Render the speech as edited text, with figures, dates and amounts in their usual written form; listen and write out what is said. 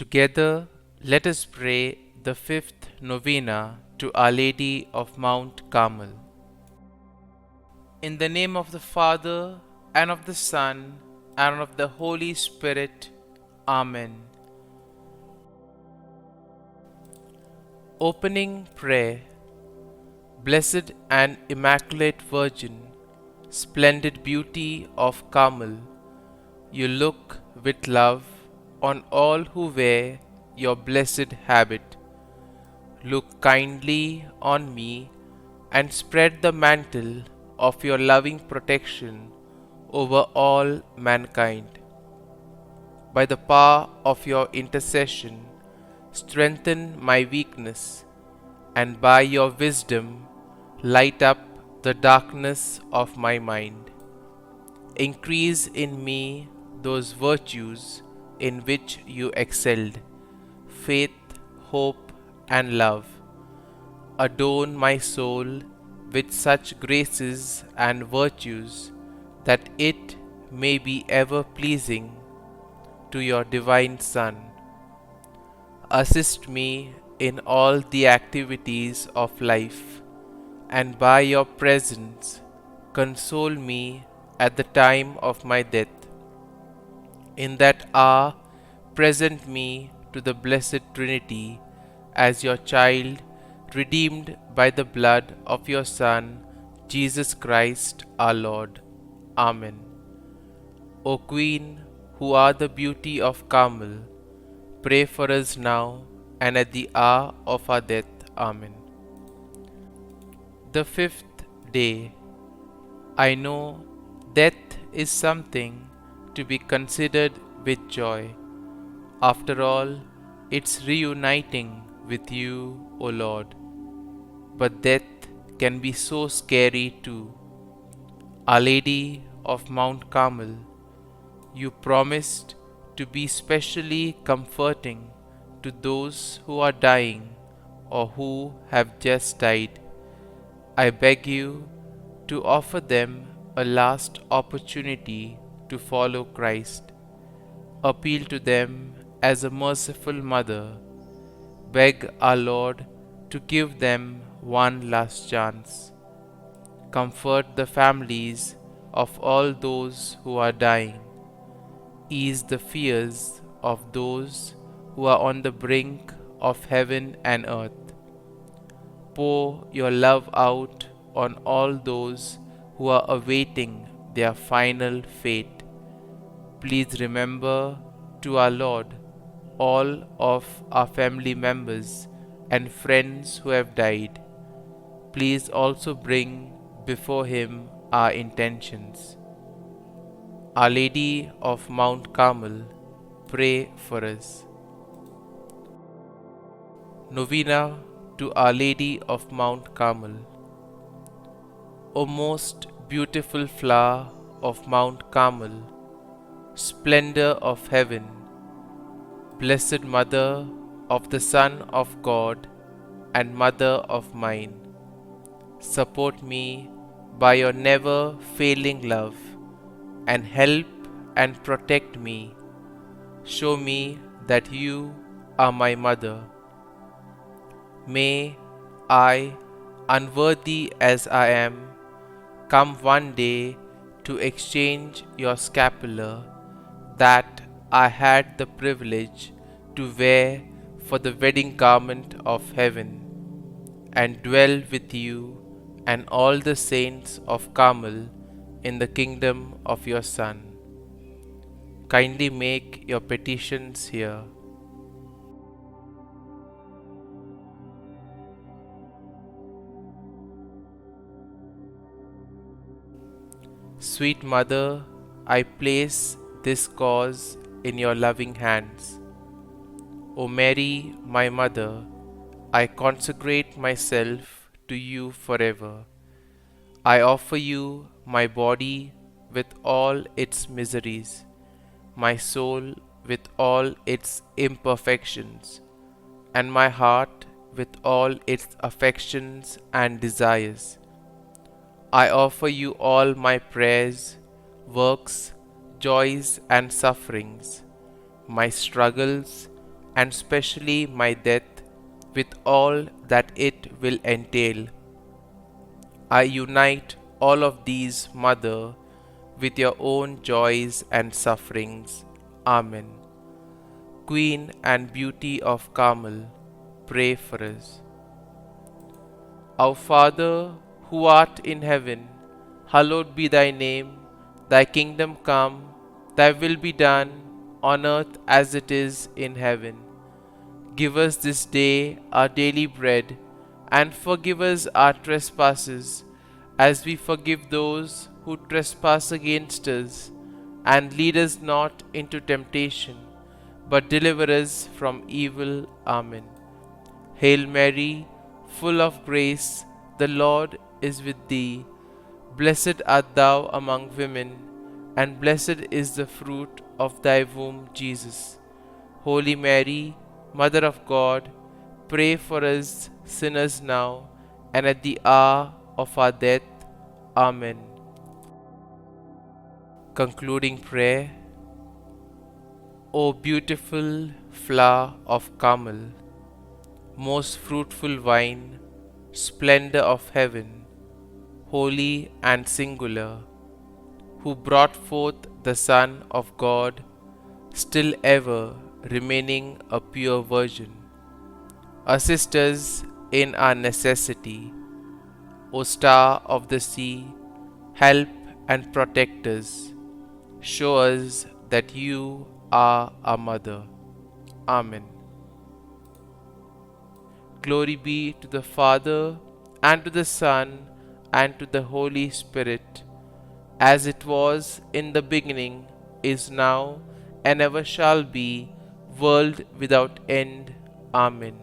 Together, let us pray the fifth novena to Our Lady of Mount Carmel. In the name of the Father, and of the Son, and of the Holy Spirit. Amen. Opening Prayer. Blessed and Immaculate Virgin, splendid beauty of Carmel, you look with love on all who wear your blessed habit. Look kindly on me and spread the mantle of your loving protection over all mankind. By the power of your intercession, strengthen my weakness, and by your wisdom, light up the darkness of my mind. Increase in me those virtues in which you excelled, faith, hope, and love. Adorn my soul with such graces and virtues that it may be ever pleasing to your divine Son. Assist me in all the activities of life, and by your presence console me at the time of my death. In that hour, present me to the Blessed Trinity as your child, redeemed by the blood of your Son, Jesus Christ our Lord. Amen. O Queen, who are the beauty of Carmel, pray for us now and at the hour of our death. Amen. The fifth day. I know death is something to be considered with joy. After all, it's reuniting with you, O Lord. But death can be so scary too. Our Lady of Mount Carmel, you promised to be specially comforting to those who are dying or who have just died. I beg you to offer them a last opportunity to follow Christ. Appeal to them as a merciful mother. Beg our Lord to give them one last chance. Comfort the families of all those who are dying. Ease the fears of those who are on the brink of heaven and earth. Pour your love out on all those who are awaiting their final fate. Please remember to our Lord all of our family members and friends who have died. Please also bring before Him our intentions. Our Lady of Mount Carmel, pray for us. Novena to Our Lady of Mount Carmel. O most beautiful flower of Mount Carmel, splendor of heaven, blessed Mother of the Son of God and Mother of mine, support me by your never failing love, and help and protect me. Show me that you are my mother. May I, unworthy as I am, come one day to exchange your scapular that I had the privilege to wear for the wedding garment of heaven, and dwell with you and all the saints of Carmel in the kingdom of your Son. Kindly make your petitions here. Sweet Mother, I place this cause in your loving hands. O Mary, my Mother, I consecrate myself to you forever. I offer you my body with all its miseries, my soul with all its imperfections, and my heart with all its affections and desires. I offer you all my prayers, works, joys and sufferings, my struggles and specially my death, with all that it will entail. I unite all of these, Mother, with your own joys and sufferings. Amen. Queen and Beauty of Carmel, pray for us. Our Father, who art in heaven, hallowed be thy name. Thy kingdom come, thy will be done, on earth as it is in heaven. Give us this day our daily bread, and forgive us our trespasses, as we forgive those who trespass against us. And lead us not into temptation, but deliver us from evil. Amen. Hail Mary, full of grace, the Lord is with thee. Blessed art thou among women, and blessed is the fruit of thy womb, Jesus. Holy Mary, Mother of God, pray for us sinners now and at the hour of our death. Amen. Concluding prayer. O beautiful flower of Carmel, most fruitful vine, splendor of heaven, holy and singular, who brought forth the Son of God, still ever remaining a pure virgin. Assist us in our necessity. O star of the sea, help and protect us. Show us that you are our mother. Amen. Glory be to the Father, and to the Son, and to the Holy Spirit, as it was in the beginning, is now, and ever shall be, world without end. Amen.